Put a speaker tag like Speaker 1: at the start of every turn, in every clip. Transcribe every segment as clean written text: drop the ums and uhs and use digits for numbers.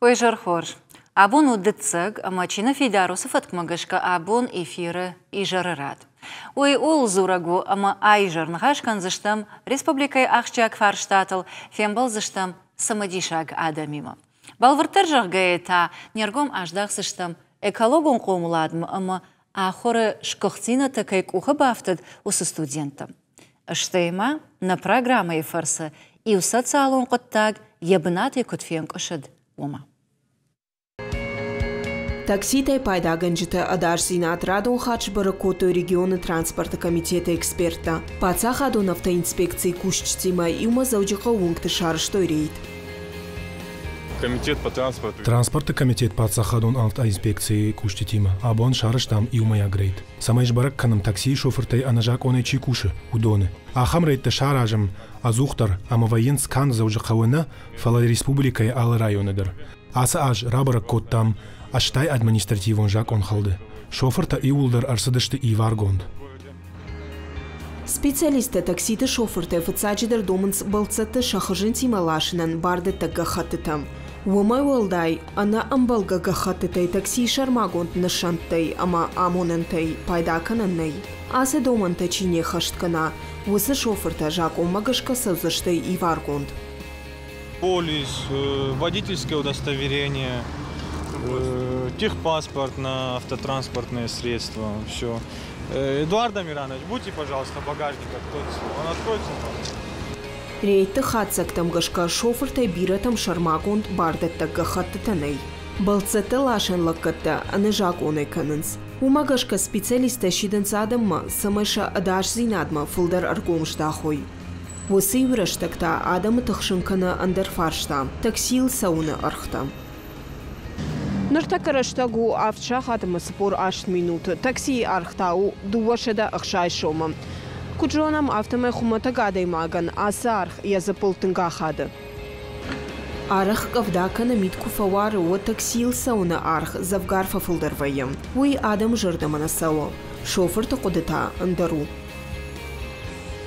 Speaker 1: Ойжар хор. Абон удыцыг, ама чина фидарусы фаткмагашка абон эфиры ижарырад. Ой ол зурагу, ама айжар нахашкан зыштам республикай ахчак фарштатыл, фембал зыштам самадишаг адамима. Балвыртар жағгайта нергом аждақ зыштам экологон қомуладым, ама ахоры шкохцина такайк уха бафтад усы студентам. Штейма на программа и фарса и у социалон коттаг ебнаты котфенк ошад ума.
Speaker 2: Такситай пайда ганжита адарсинат радон хач баракото региона транспорта комитета эксперта. Паца хадон автоинспекции кушчтима и ума заудиха унгты шарштой рейд.
Speaker 3: Комитет по транспорту.
Speaker 4: Транспорта комитет паца хадон автоинспекции кушчтима. Абон шарштам и ума ягрейд. Самайш барак канам такси шофертай анажак оне чикуши удоны. Ахам рейд шаражам азухтар ама военс кан заудиха уна фала республикай ал районадыр. Аса аж рабарак коттам Аштай административон жак он халды. Шоферта и улдар арсадышты и варгонд.
Speaker 2: Специалисты такситы шоферты фацаджидер домынс балцаты шахажын тималашынан барды таггахаттытам. Уамай уалдай, ана амбалга гахаттытай такси шармагонд нашанттай, ама амонантай, пайдакананнай. Асы доманта чине хашткана, усы шоферта жак омагашка саузаштай и варгонд.
Speaker 3: Полис, водительское удостоверение, техпаспорт на автотранспортное средство, все. Эдуард Амиранович, будьте, пожалуйста, багажник откроется. Он откроется?
Speaker 2: Рейты хатсак тамгашка шофертай биратам шармагонд бардатта гахаттытанай. Балцаты лашен лаккатта анажак оной канынс. Умагашка специалиста шиданца адамма самайша адаш зинадма фулдар аргомштахой. Восы враштакта адамы тахшынкана андерфаршта, таксил сауна архта. Ныртакараштагу авча хатыма спор 8 минут. Такси архтау дуашеда ахшай шома. Куджонам автомай хумата гадаймаган, аса арх язапылтынга хады. Арх кавдака на митку фавары о таксил сауна арх завгарфа фулдарваем. Уй адам жырдамана сау. Шофер тақудыта андару.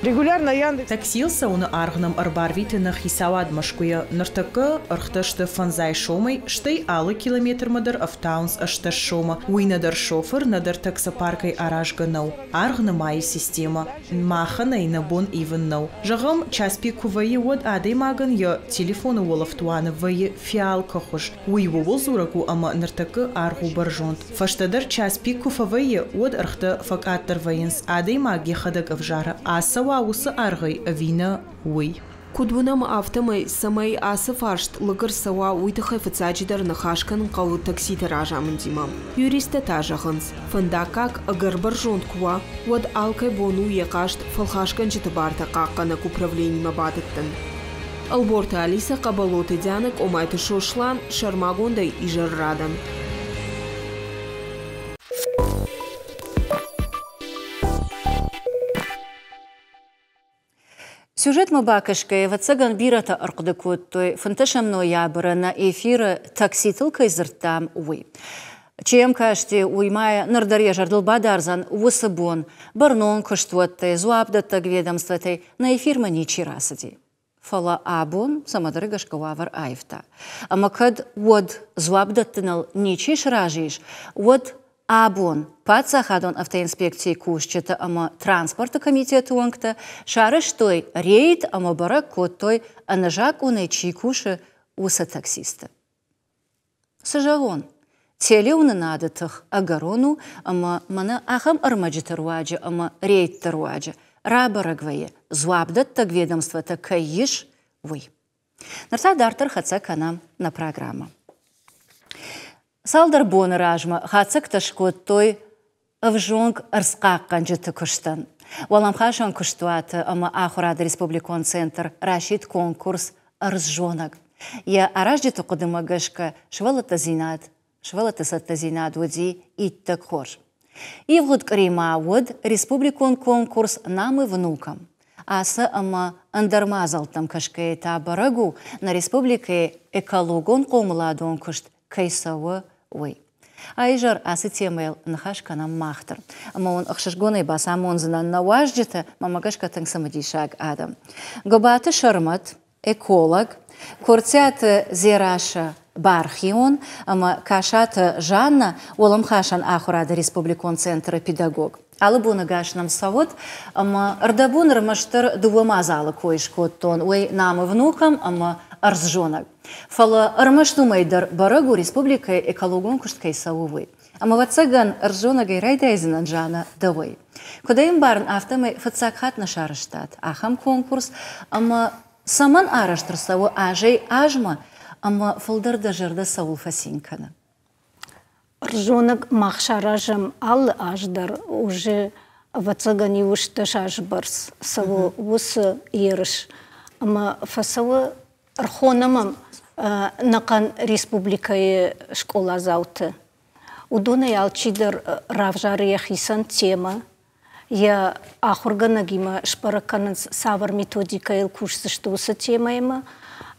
Speaker 5: Регулярно Яндекс.
Speaker 6: Таксил сауна аргнам арбарвиты на хисавад машкуя нартака архташты фанзай шомай штай алы километр мадар автаунс ашташ шома. Уй надар шофер надар таксопаркай аражганау. Аргна май система. Махана и набон ивеннау. Жагам час пикувае од адей маган я телефона волафтуана вае фиал кахуш. Уй волзурагу ама нартака аргу баржонт. Фаштадар час пикувае од архта факаттар ваенс адей маги хадак авжара асава усы аргай авина уй.
Speaker 2: Кудвунам автомай самай асы фаршт лыгыр сауа уйтахай фацаджидар нахашкан қау такси таражамын димам. Юриста тажағынс. Фандакак агар баржонт куа, уад алкай бону яқашт фалхашкан житабарта қаққанак управленима бадыттын. Алборта Алиса қабалоты дянак омайты шошлан шармагондай ижаррадан.
Speaker 1: Сюжет мабакашкай вацаган бирата аркудакуттой фанташам ноябра на эфир такситылкай зыртам уй. Чем каште уймая нардаре жардылбадарзан усыбон барнон кыштуаттай зуабдаттаг ведомстватай на эфир маничи расади. Фала абон самадарыгашка вавар айфта. Ама кад уад зуабдаттынал ничиш ражиш, уад абон паца хадон автоинспекции кушчета ама транспорта комитета уангта шарыш той рейд ама барак коттой анажак унай чикуши уса таксиста. Сажагон. Теле унанадатых агарону ама мана ахам армаджитаруаджа ама рейд таруаджа. Рабарагвае зуабдат так ведомства такаиш вой. Нарса дартар хаца канам на программа. Салдар боны ражма, хацак ташкот той авжонг арскаққан жыты күштан. Валамхашан күштуаты, ама ахурады республикон центр рашид конкурс арзжонаг. Я араждету қыдымагашка швалата сатта зинад уди иттак хор. Ивгуд крима уд республикон конкурс намы внукам. Аса ама андармазалтам кашкаета барагу на республике экологон қомыладон күшт кайсавы ой. Айжар асы темел нахашканам махтар. Ама он ахшашгоной бас амонзынан наважджета мамагашка тангсамадишаг адам. Гобаты шармат, эколог, курцят зераша Бархион, ама кашата Жанна, олам хашан ахурада республикон центра педагог. Алыбуны гашнам савод, ама ардабун рмаштыр дуамазалы койшкоттон, ой намы внукам, ама арзжонак. Фала армаштумайдар барагу республика экологон кушткай савувы. Ама вацаган арзжонагай райдайзинан Жана давай. Кудаим барн автомай фацакхат на шарыштат. Ахам конкурс, ама саман араштыр саву ажай ажма, ама фылдырда жырда савул фасинкана.
Speaker 5: Ржонок махшаражам ал аждар уже вацагани ушташ ажбарс саву ус ерыш. Ама фасаву архонамам накан республикае школа зауты. Удуна ялчидер равжары яхисан тема. Я ахурганагима шпараканыз савар методика ел курсы штуса тема ема.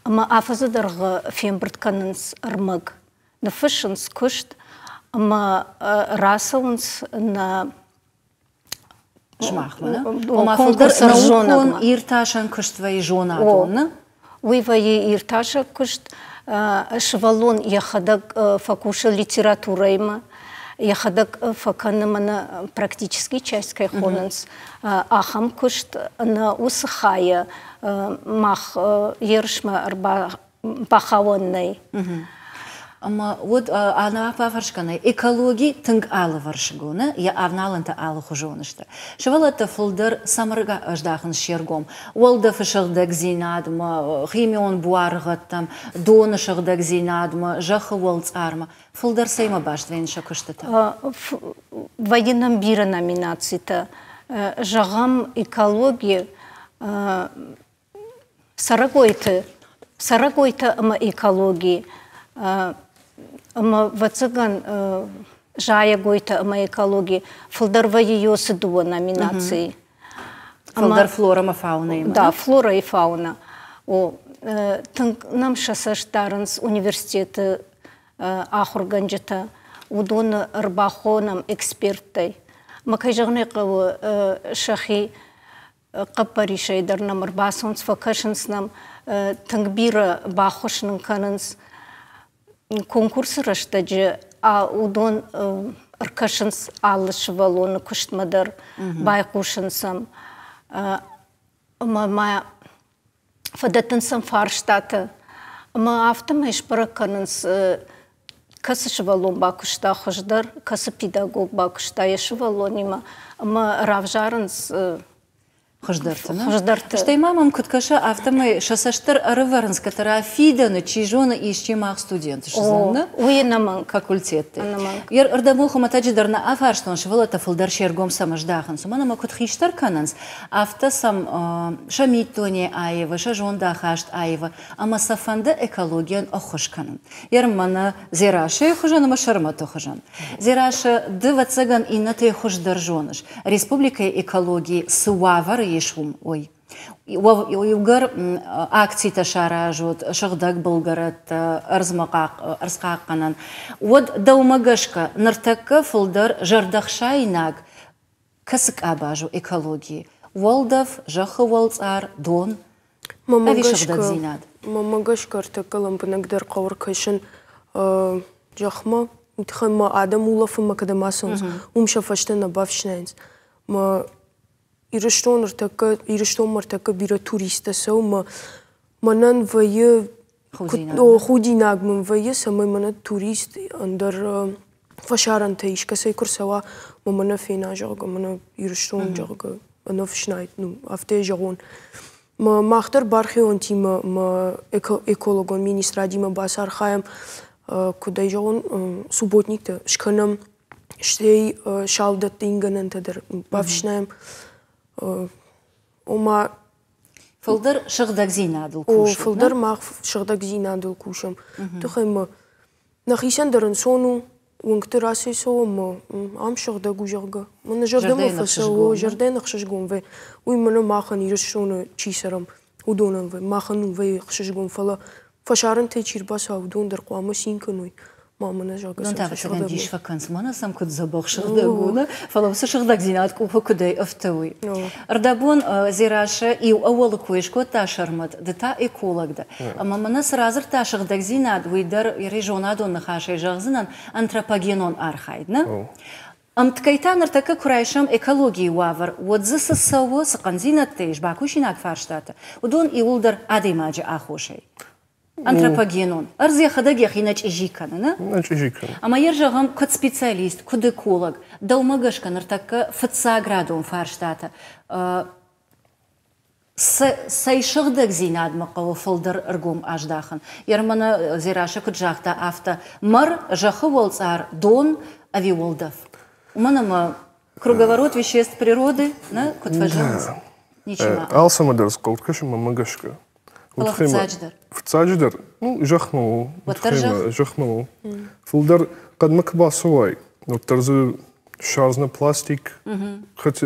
Speaker 5: Ама афазадарга фембртканыз армаг. На фышынс кушт, ама расаунс на...
Speaker 1: Жмахмана. Ама фылдыр наукон ирташан куштвай жона донна?
Speaker 5: Уйвай ирташа кушт, швалон яхадак факуша литература ема. Яхадак факанамана практически часть кайхонанс. Ахам кушт на усахая мах ершма арба бахавонной.
Speaker 1: Ама вот ана паваршкана экологи тынг алы варшгуна, я авналанта алы хужонышты. Шевалата фылдыр самырга аждахын шергом. Олда фышылдак зинадма, химион буаргаттам, доны шылдак зинадма, жахы волц арма. Фылдыр сайма баштвейн шакыштыта.
Speaker 5: Военном бира номинацията. Жағам экология Сарагойта ама экология. Ама вацаган жая гойта ама экология. Фылдырва ее сыдуа номинации.
Speaker 1: Фылдыр флора ма фауна има?
Speaker 5: Да, флора и фауна. Нам шасаштарынс университеті ахурганжыта. Удоны арбахонам эксперттай. Макай жағны қавы шахи қаппари шайдарнам арбасонс факашынснам тыңбира бахошның канынс конкурсы раштаджы, а удон аркашынс алыш валоны күштмадар байқушынсам. Ма фадатынсам фарштаты. Ма автома ишпараканынс касы швалон бакушта хождар, касы педагог бакушта ешвалон има. Ма равжарынс
Speaker 1: Хождарты. Что и мамам куткаша автомы шасаштыр арыварынс, которая фиданы чижона и ищемах студенты.
Speaker 5: Уенаман.
Speaker 1: Факультеты. Ер ардамуху матаджидарна афарштон швалата фылдар шергом самаждахан. Суманама кутхиштар кананс. Автосам шамиттоне аева, шажонда хашт аева. Ама сафанда экологиян охошканан. Ер мана зираши хожан, ама шармато хожан. Зираши дывацаган и на те хождар жонаш. Республика экологии суавар ешум, ой. Угар акции ташаражут, шагдак булгарат, арзмақақ қанан. Вот даумагашка нартакка фылдар жардахшайнаг касык абажу экологии. Волдав, жахы волцар, дон, ави шагдак зинад.
Speaker 2: Мамагашка артакка лампанагдар қауыр кайшын жахма, итхайма адам улафыма кадамасыныз, умшафаштан абавшнайныз. Ирыштон мартака бира туриста сау, манан вайы худинагмын вайы самай мана турист андар фашаранта ишкасай курсава, мана фена жага, мана ирыштон жага, анафшнайт, афте жагон. Махтар бархион тима экологон министрадима басар хаям, кудай жагон субботникта шканам штей шалдат инганантадар бавшнаем. Ома
Speaker 1: фылдыр шагдак зинадыл кушам.
Speaker 2: Фылдыр мах шагдак зинадыл кушам. Тухайма нахисандаран сону унгтыр асе сома ам шагдак ужарга. Мана жардама фасо жарден хшжгон ве. Уй мана махан иршона чисарам удонан ве махан ве хшжгон фала фашаран те чирбаса удон дар қоама синкануй.
Speaker 7: مامنا جاكس
Speaker 1: دون تعرف عنديش فكنت ما نسم كنت زباق شغدقونا فلوس شغدق زينات كوفا كدي افتوي ردابون زيراشة يو أول كويش كوت تاشرمت دتا إيكولك ده أما من ناس رازر تاشغدق زينات ويدر يريجونا دون نخاشي جغزنا أنتروبوجينون أرخايدنا تكيتان ارتكا كرايشم إيكولوجي وافر ودزس السوا سقنزينة تيج باكوش هناك فارشتاته ودون يولدر عادي ماجي آخوشي أنتروبوجينون أرزي خدق يخيناج إجيكنا
Speaker 8: ناج إجيكنا
Speaker 1: أما يرجعهم كد سبيциалист كد إيكولوج دو ماجش كان ارتكا فتسا غرادون فارشتاته سيشغدق زيناد مقاو فلدر أرجوم أجداخن يرمنا زيراشة كد جاختا أفتا مر جاخوال صار دون أبي ولدف ومنما круговорот веществ природы, на кот фажанс. Ничего.
Speaker 8: Алсамадер сколт кашем мамагашка.
Speaker 1: Вот фцадждер.
Speaker 8: Фцадждер, ну жахмау. Вот жахмау. Фулдер قد مكبا سواي. вот тарзу шарзна пластик. خت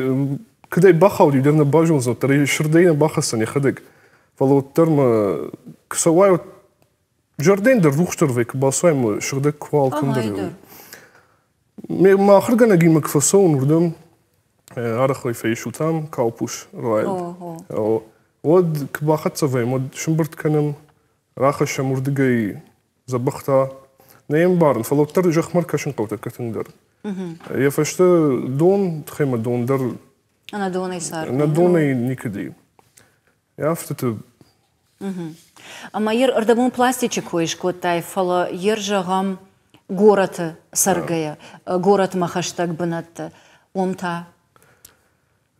Speaker 8: كده بخاودي درنا باجوز ترى شردين بخسني خدك. فلو ترم كسواي جردين در روختر فيك باسواي شردك كوال كندر. ما خرجنا جيم مكفصون وردم عرخوي في شوتام كاوبوش رايل ود كباخت صفي مد شمبرت كنم راخش مردقي زبختا نيم بارن فلو ترجع خمر كشن قوتك كتندر يفشت دون تخيم دون در
Speaker 1: أنا دوني صار
Speaker 8: أنا دوني نيكدي يافتت
Speaker 1: أما أردبون بلاستيك كويش كوتاي فلا يرجعهم город Саргая, город Махаштаг Бенат, Омта.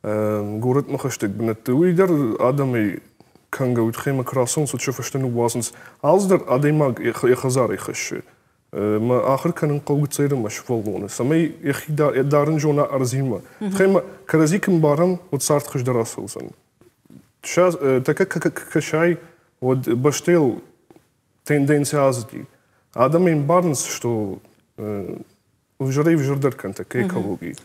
Speaker 8: Город Махаштаг Бенат. Уйдер Адами Канга утхема красон, сучев что ну вазенс. Алздер Адемаг Ехазар Ехаш. ما آخر كان نقول تصير مش فلون سمي يخي دارن جونا أرزيمة خيمة كرزيك مبارم وتصارت خش دراسة وصل شاز تك كشاي ود بشتيل تندين سازدي آدمين بارنس شتو وجري وجردر كنت كيكولوجي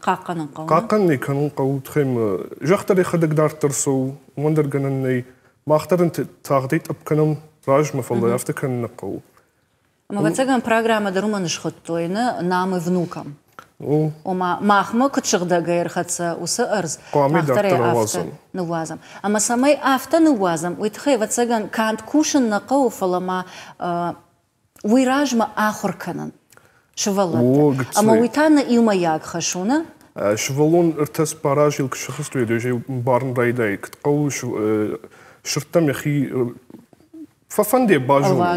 Speaker 8: قاقني كانوا قوت خيمة جختري خدك دار ترسو وندر جنني ما اختار انت تاخديت أبكنم راج مفضل يفتكر نقو
Speaker 1: ما بتسجن برنامج دروما نشخطوينا نام внукам. وما ماخما كتشغدا غير خدسة وسأرز.
Speaker 8: قامي دكتور نوازم.
Speaker 1: نوازم. أما سماي أفتا نوازم ويتخيل بتسجن كانت كوشن نقو فلما ويراج ما آخر كنن. شوالات. أما ويتانا يوم ياق خشونا.
Speaker 8: شوالون ارتس باراجيل كشخص تويدوجي بارن رايداي كتقو شرطم يخي ففندي باجو.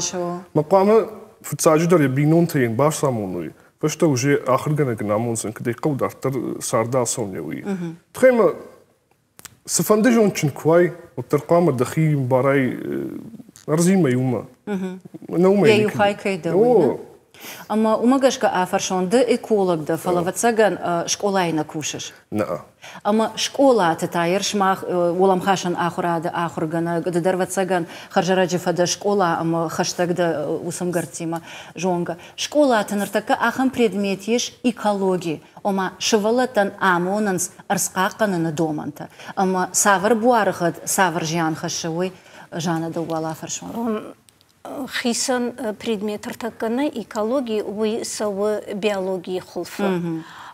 Speaker 8: مقامه في التاجدر يبينون تين باش سامونوي فشتا وجي آخر جنك نامونسن كده قود أكتر ساردا سونيوي تخيم سفندي جون تشنكواي وترقام الدخي باراي أرزيمة يوما نوما
Speaker 1: يو خاي كيدوي أما وما جاشكا آفرشون ده إيكولوج ده فلا بتسجن شكولاينا كوشش.
Speaker 8: نعم.
Speaker 1: أما شكولا تتايرش ما ولم خاشن آخر هذا آخر جنا ده در بتسجن خرج رجف ده شكولا أما خشتك ده وسم قرتيما جونجا شكولا تنرتك آخر предметيش إيكولوجي أما شوالتن آموننس أرسقاقنا ندومنت أما سافر بوارخد سافر جان خشوي جانا دولا آفرشون.
Speaker 5: خيسن предмет артаканы экологии уй савы биологии хулфы.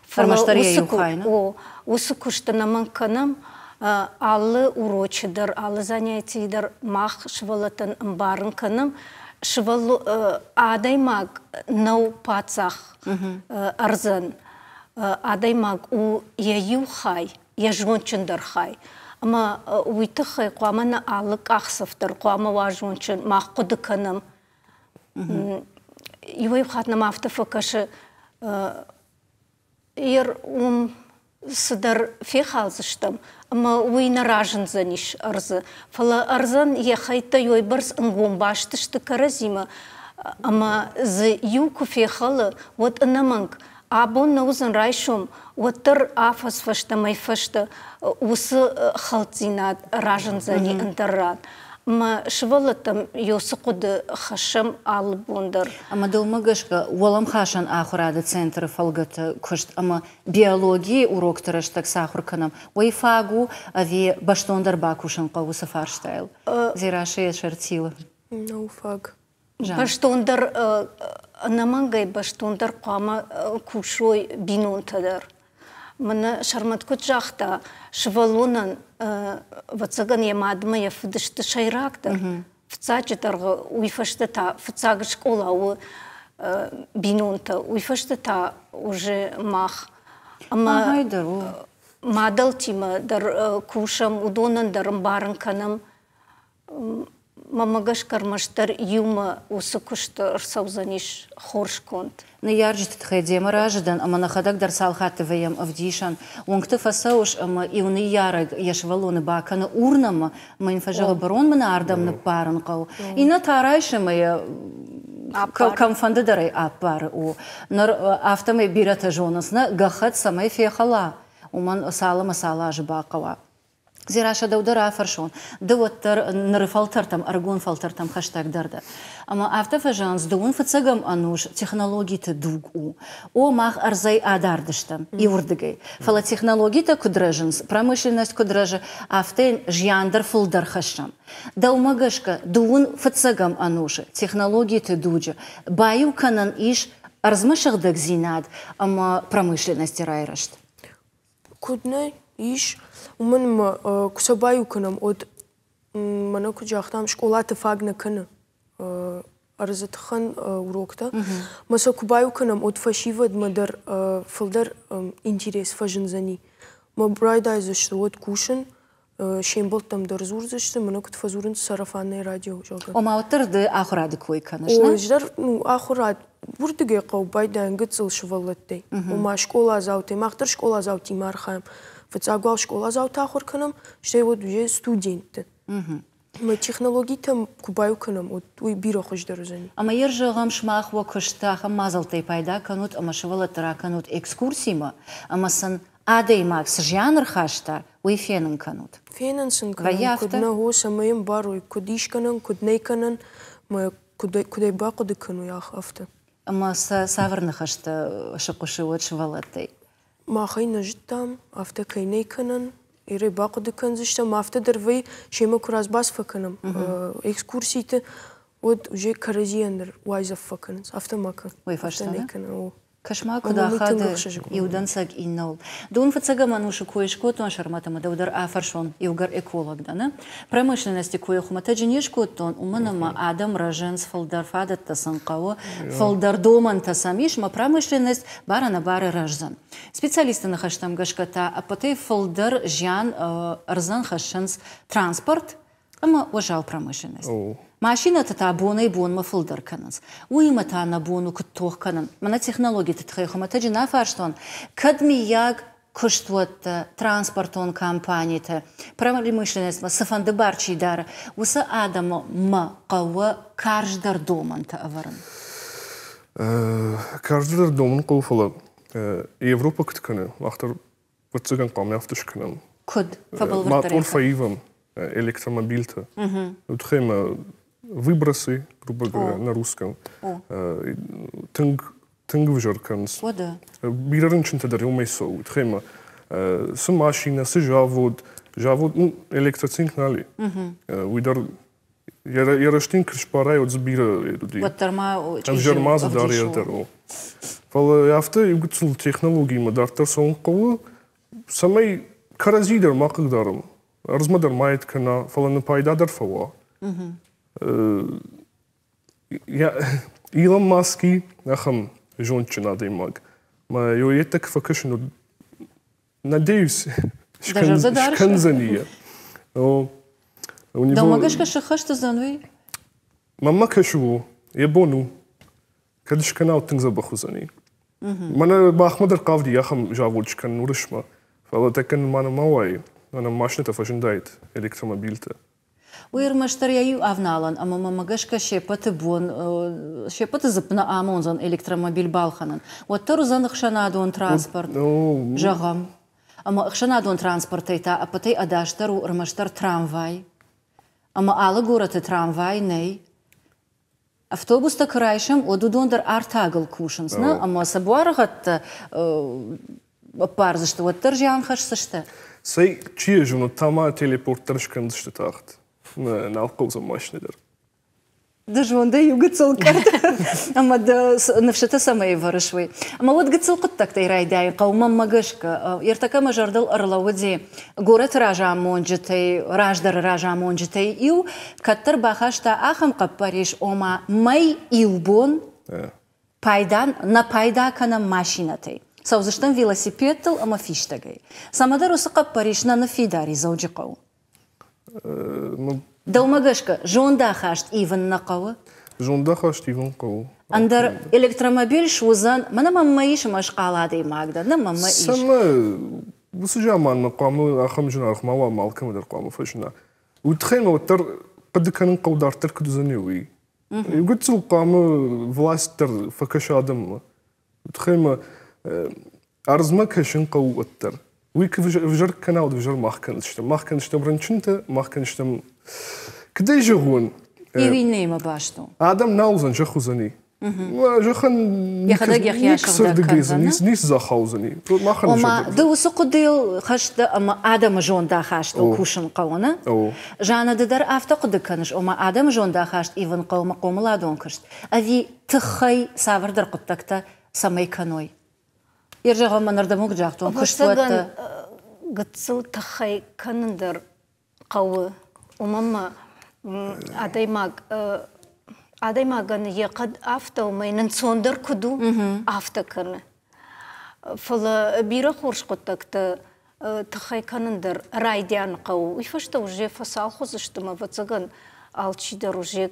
Speaker 1: Фармаштария юхайна.
Speaker 5: Усы куштанаман канам аллы урочыдыр, аллы занятийдыр мах швалатын барын канам швалу адаймаг нау пацах арзан адаймаг у яю хай яжончындар хай. أما ويتخي قامنا علق أخسفتر قام واجونشن ما قد كنم يوي خاتنا ما افتفكش ير صدر في خالصشتم أما وين راجن زنيش أرز فلا أرزن يخيط يوي برس انقوم باشتش تكرزيما أما زي يوكو في خال ود انمانك أبون نوزن رايشوم وتر آفس فشتا ماي فشتا وس خلطينات راجن زاني انتران ما شوالتم يوسقود خشم آل بوندر
Speaker 1: أما دو مغشقا ولم خاشن آخر هذا центр فلغت كشت أما بيولوجي уроك ترشتك ساخر كنم ويفاقو أذي باشتوندر باكوشن قو سفارشتايل زي راشي شرتيوه
Speaker 7: نو فاق
Speaker 5: Баштондар намангай баштондар қама кушой бинонтадар. Мына шарматкут жақта шывалонан вацаган ямадыма я фыдышты шайрактар. Фцачетарғы уйфашты та фцагы школауы бинонта. Уйфашты та уже мах. Ама мадал тима дар кушам удонан дарым барын канам. Мамагаш кармаштар юма усукушты ырсаузаниш хоршконт.
Speaker 1: На яржит тхэдема раждан, ама на хадак дар салхаты ваям авдишан. Унгты фасауш, ама иуны ярыг яшвалоны баканы урнама, ма инфажава барон мана ардам на паран кау. И на тарайшы мая камфанды дарай аппары у. Нар автомай бирата жонасна гахат самай фехала. Уман сала ажы бақава. Зираша даудара фаршон. Даваттар нарыфалтартам, аргон фалтартам хаштаг дарда. Ама автофажанс даун фацагам ануш технологии-то дугу. О мах арзай адардыштам и урдыгай. Фала технологии-то кудражанс, промышленность кудража, автейн жьяндар фулдар хашам. Даумагашка даун фацагам ануш технологии-то дуджа. Баю канан иш арзмашагдак зинад, ама промышленности райрашт.
Speaker 7: Куднай иш уман кусабаю канам от мана куджахтам школаты фагна кана арзатхан урокта маса кубаю канам от фашивад мадар филдар интерес фажинзани ма брайда изашты от кушан шембол там дарзур зашты мана кут фазурин сарафанное радио жога
Speaker 1: ома оттырды ахурады кой канашна
Speaker 7: о ждар ахурад бурдыге қау байдан гыцыл шывалаттай ома школа зауты мақтыр школа зауты мархам Фацагуал школа заутахор канам, что вот уже студенты. Мы технологии там кубаю канам, вот уй бюро хоч дорожани.
Speaker 1: Ама ержагам шмахва кыштахам мазалтай пайда канут, ама шывалатара канут экскурсима, ама сан адей макс жанр хашта уй фенен канут.
Speaker 7: Фененсен канам, кудна госа моим бару, кудиш канам, кудней канам, мы кудай бакуды кану ях авто.
Speaker 1: Ама саверна хашта шакуши вот шывалатай.
Speaker 7: Махай нажитам, авто кайней канан, ире бакуды канзыштам, авто дервей шема кураз бас факанам. Экскурсиите вот уже каразиандр уайзав факан, авто мака.
Speaker 1: Ой, фаштана? Кашмаку да хады иудансаг иннол. Дун фацага манушу коешкотон шарматама даудар афаршон иугар эколог дана. Промышленности коехумата джинешкотон уманама адам раженс фалдар фадат тасанкао фалдар доман тасамиш ма промышленность бара на бары ражзан. Специалисты на хаштам гашката апатей фалдар жан арзан хашенс транспорт ама уважал промышленность. Машина та бона и бон мафулдар кананс. Уйма та на бону куттох канан. Мана технологии тхайхума та джина фарштон. Кадми яг куштвот транспортон компании-то. Промышленность ма сафанды барчи дара. Уса адама ма кава карждар доман та аваран.
Speaker 8: Карждар доман кауфала. Европа куткана. Ахтар ватсаган ками автошканам.
Speaker 1: Куд? Фабал
Speaker 8: Матор фаивам. Электромобиль-то. Утхема выбросы, грубо говоря, на русском. Тынгвжарканс. Бирарынчын-то дарил мейсо. Утхема с машина, с жавод, ну, электросинкнали. Уйдар яраштин крышпарай от сбира.
Speaker 1: Вот тарма
Speaker 8: там жармаза дарил даро. Фала авто югцул технологии мадартар сонкова самай каразидер макагдарам. Размадар майт кана фаланы пайдадар фава. Илон Маски ахам жончина даймаг. Ма йоетак факашну надеюсь шканзания.
Speaker 1: Да магашка шахашта занви?
Speaker 8: Мама кашву ебону кадиш канал тыңзабахузани. Мана бахмадар кавди ахам жавочкан урышма. Фала такан мана мавай. Она машина-то фашиндает, электромобиль-то.
Speaker 1: Уйрмаштар яю авналан, ама мамагашка шепаты бон, шепаты запна амонзан электромобиль балханан. Вот тару зан хшанадон транспорт, жагам. Ама хшанадон транспорт айта, а патай адаштару урмаштар трамвай. Ама ала гораты трамвай ней. Автобус-то крайшем одудондар артагал кушансна, ама сабуарагат парза, что вот таржиан хашсашта.
Speaker 8: Сей чижу, но тама телепортершкан штатахт. На алкоза машина дар.
Speaker 1: Дажонда югыцылкат. Ама да навшата самай варышвы. Ама вот гыцылкыт тактай райдай қаума магышка. Ертака мажардыл ырлауыдзе. Город ража монжытай, раждар ража монжытай ил. Каттыр бахашта ахам қаппариш ома май илбон пайдан на пайда кана машинатай. Саузыштан велосипедтыл ама фиштагай. Самадар усы қаппариш на нафидари зауджиқау. Далмагашка, жонда хашт иван на қауы?
Speaker 8: Жонда хашт иван қауы.
Speaker 1: Андар электромобиль шузан, мана мамма иш машқалады магда, на мамма иш.
Speaker 8: Сама, бұсы жаман мақамы, ахам жын арқмауа малкамыдар қамы фашына. Утхайма оттар қадыканын қаудартыр күдізіне өй. Үгітсіл қамы власттар факашадым. Утхайма арзма кашын қау оттар. ويك فجر كناود فجر ما كنشتم رنشنت ما كنشتم كدا يجون
Speaker 1: يويني ما باشتو
Speaker 8: آدم ناوزن جخوزني جخن يكسر دقيزن نيس زخوزني ما خن
Speaker 1: وما دو سقديل خشت أما آدم جون دا خشت وكوشن قونا جانا ددر أفتقد كنش أما آدم جون دا خشت إيفن قوم قوم لا دون كشت أذي تخي سافر در قطكتا سمي كنوي يرجع من ردموك جاكتون
Speaker 5: كشتوات قتصل تخي كنندر قوة وماما عديماغ يقد أفتا وما ينصندر كدو أفتا كن فلا بيرا خورش قطكتا تخي كنندر رايديان قوة ويفشتا وجه فصال خوزشتما واتساقن алчидар уже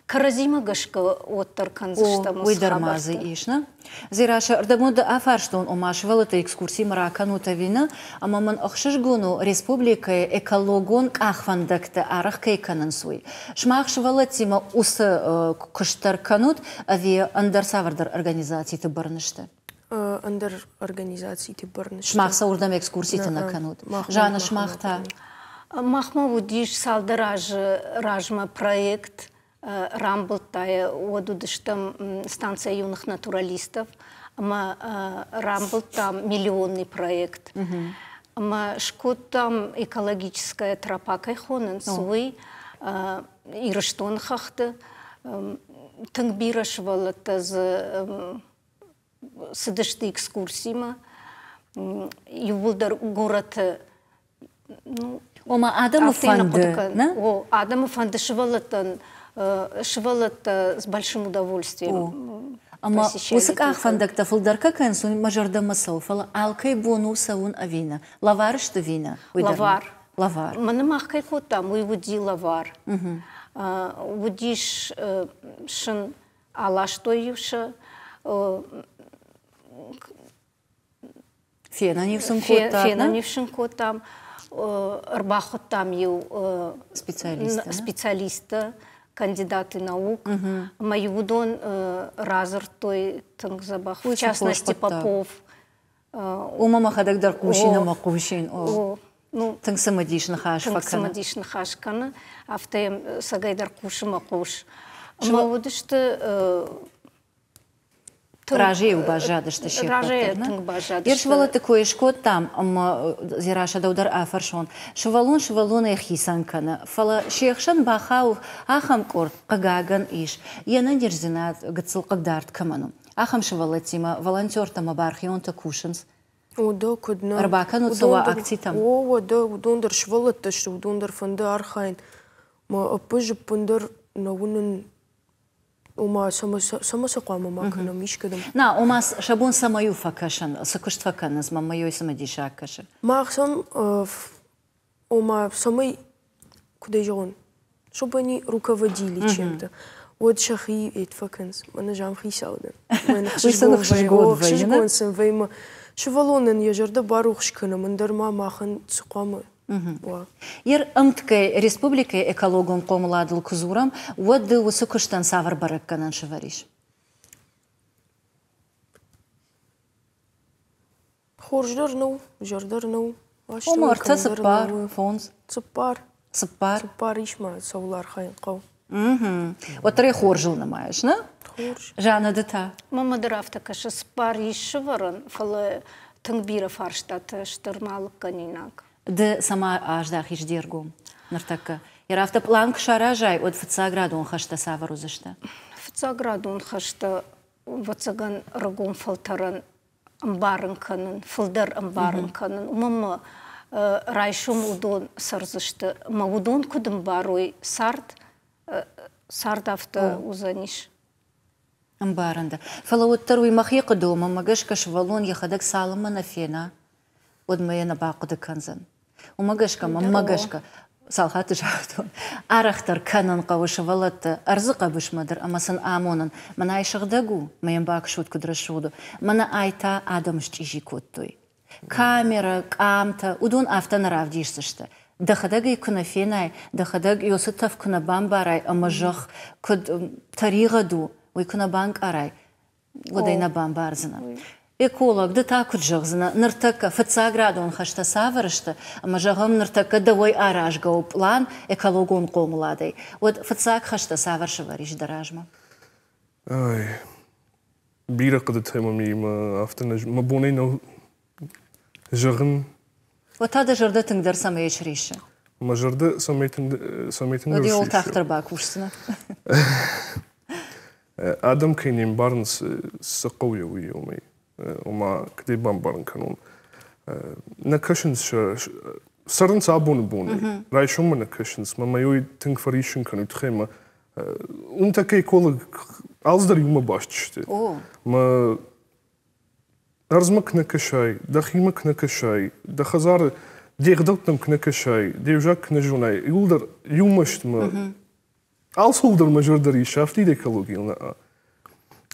Speaker 5: каразима гашка оттар канзыштамыз
Speaker 1: уйдармазы ишна зираша ардамода афарштон омашвалата экскурсии мараканута вина амаман ахшышгуну республика экологон ахвандакта арах кейканан суй шмахшвалатима усы кыштар канут ави андар савардар организации ты барнышты
Speaker 7: андар организации ты барнышты
Speaker 1: шмахса урдам экскурсии ты на канут жана шмахта
Speaker 5: Махма удиш салда ражма проект рамблтая одудыштам станция юных натуралистов, ама рамблт там миллионный проект, ама шкот там экологическая тропа кайхонен суй ирыштон хахты тыңбирашвалата сыдышты экскурсима юбулдар город
Speaker 1: Ома Адаму фанды,
Speaker 5: О, Адаму фанды шывалата с большим удовольствием.
Speaker 1: Ама усык ахфандакта фылдарка кэнсун мажарда масау фала алкай бону саун авина. Лавар что вина?
Speaker 5: Лавар.
Speaker 1: Лавар.
Speaker 5: Мана махкай котам, уйвуди лавар. Вудиш шын алаш тойюша.
Speaker 1: Фена нивсын котам.
Speaker 5: Фена нивсын котам. Арбахот там ел специалиста, кандидаты наук. Майвудон разор той тангзабах, в частности Попов.
Speaker 1: Умама хадагдар кушина макушин. Тангсамадишна хаш факана.
Speaker 5: Тангсамадишна хашкана. Автаем сагайдар куши макуш. Мавудышты
Speaker 1: Ражей убажады, что ще Ершвала такое шкот там, зираша даудар афаршон. Швалон эхисанкана. Фала шехшан бахау ахам корт кагаган иш. Яна дерзинат гацил кагдарт каману. Ахам швала тима волонтер там абархион такушинс.
Speaker 7: О, да, кудна.
Speaker 1: Арбакан уцова акций там.
Speaker 7: О, да, удондер швалата, что удондер фанда архайн. Ма апыжы пундар навунен Ома сама сақама макана мишкадам.
Speaker 1: На, ома шабон самаю факашан, сакушт факана, с мамою самадиша акаша.
Speaker 7: Махсам, ома самой куда жон, чтобы они руководили чем-то. Вот шахи эт факанс, мана жам хисауден. Шишгон сен вейма, швалонен ежарда барухшкана, мандарма махан сақама.
Speaker 1: Ер амткай республика экологон комладыл кузурам, воды высокуштан савар баракканан шевариш.
Speaker 7: Хорждар ну, жардар ну.
Speaker 1: Омарта сыпар, фонс.
Speaker 7: Сыпар.
Speaker 1: Сыпар.
Speaker 7: Сыпар ишма, саулар хайын қау.
Speaker 1: Отыры хоржыл намаеш, на?
Speaker 7: Хорж.
Speaker 1: Жана дыта.
Speaker 5: Мама дырафта каша сыпар иші варан, фалы тыңбира фарштаты штырмалық канинак.
Speaker 1: Де сама аждах иждергом. Нартака. Ирафта план кшара жай от 5 градун хашта савару зашта.
Speaker 5: 5 градун хашта вацаган рагун фалтаран амбарын канын, фылдар амбарын канын. Умама райшум удон сарзышты. Ма удон кудым баруй сардафта узаниш.
Speaker 1: Амбарында. Фалауттар уймахи қыдума, магашка швалон яхадак салыма на фена. Од майена бақуды канзан. Умагашка, магашка. Салхаты жақтун. Арахтар канан қауышывалатты. Арзықа бішмадыр, амасын амонын. Мана айшығдагу, майен бақшуд күдрашуду. Мана айта адамш чижи көттуй. Камера, камта, удун автан равдишсышты. Дахадаг күна фенай, дахадаг йосытав күна бамбарай, амажах күд тариғаду, уй күна банк арай. Одайна бамбарзына. Эколог, да так уджығзына, ныртака 5 градун хашта саварышты, амажағым ныртака давай аражгау план экологон қолмыладай. Вот 5 хашта саваршы вариш даражма.
Speaker 8: Ай, бира қыды тайма мейма автына, ма бонай нау жағын.
Speaker 1: Вот ада жырды тыңдар самай ешірейші.
Speaker 8: Ма жырды самай тыңдар
Speaker 1: Оди ол тақтыр бақ ұшсына.
Speaker 8: Адам кейнем барынс сақау яуи умай. Oma kdej bambaran kanon. Na cushions sarın sabunu buni. Rai şumma na cushions. Ma majoy ting farishun kanu tchema. Takay kola alzdar yuma başçıştı. Ma arzmak na kashay, dakhimak na kashay, da khazar diğdotnam na kashay, devjak na junay. Yuldar yumasht ma. Alsuldar majordar yishafti de kalogilna.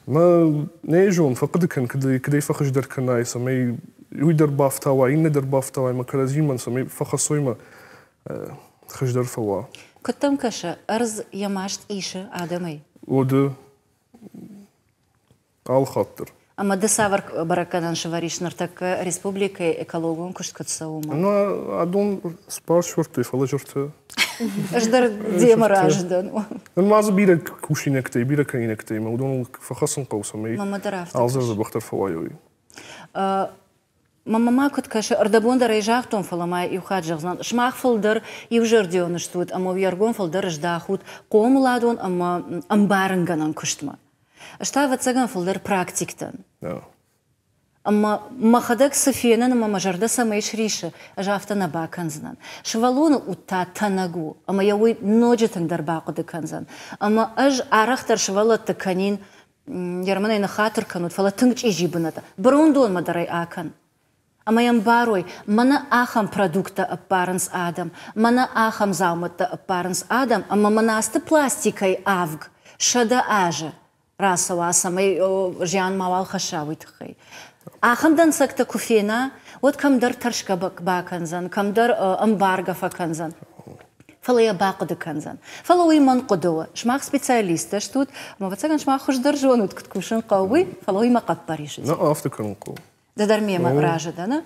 Speaker 8: ما نيجون فقد كان كده فخش در كناي سمي يدر بافتاوي إن در بافتاوي ما كلازين من سمي فخصوي ما خش در فوا
Speaker 1: كتم كشة أرز يماشت إيشة آدمي
Speaker 8: وده على خاطر
Speaker 1: أما ده سافر بركان شواريش نرتك ريسبوبليكا إكولوجون كشت كتسوما
Speaker 8: أنا أدون سبار شورتي فلا جرت
Speaker 1: أجدر ديما راجدن
Speaker 8: ما زبيرة كوشينك تي بيرة كينك تي ما ودون فخصن قوسمي
Speaker 1: ماما درافت
Speaker 8: ألزر بختار فوايوي
Speaker 1: ماما ما كنت كاش أردبون در يجاختون فلما يخاد جغزان شماخ فلدر يوجرديون شتود أما ويرغون فلدر جداخود قوم لادون أما أمبارنغان كشتما أشتاوت سجن فلدر براكتيكتن أما ما خدك سفينة أما مجرد سمايش ريشة أجافتنا باكنزنان شوالون وتا تناغو أما يوي نوجتن در باقود كنزن أما أج أرختر شوالت تكنين يرمنا إن خاطر كنود فلا تنجي يجيبنا بروندون مدري آكن أما ينباروي منا آخم برودكتا أبارنس آدم منا آخم زاومتا أبارنس آدم أما مناست بلاستيكاي آفغ شدا آجا راسوا سماي جيان موال خشاوي تخي آخم دن سكتا كوفينا ود كم در ترشكا باكنزن كم در أمبارغا فكنزن فلا يباقد كنزن فلا ويمن قدوة شماخ سبيциалиста شتود ما بتسكن شماخ خوش درجون وتكتكوشن قوي فلا ويما قد بريش
Speaker 8: لا أفتكر نقول
Speaker 1: ده در ميما راجدنا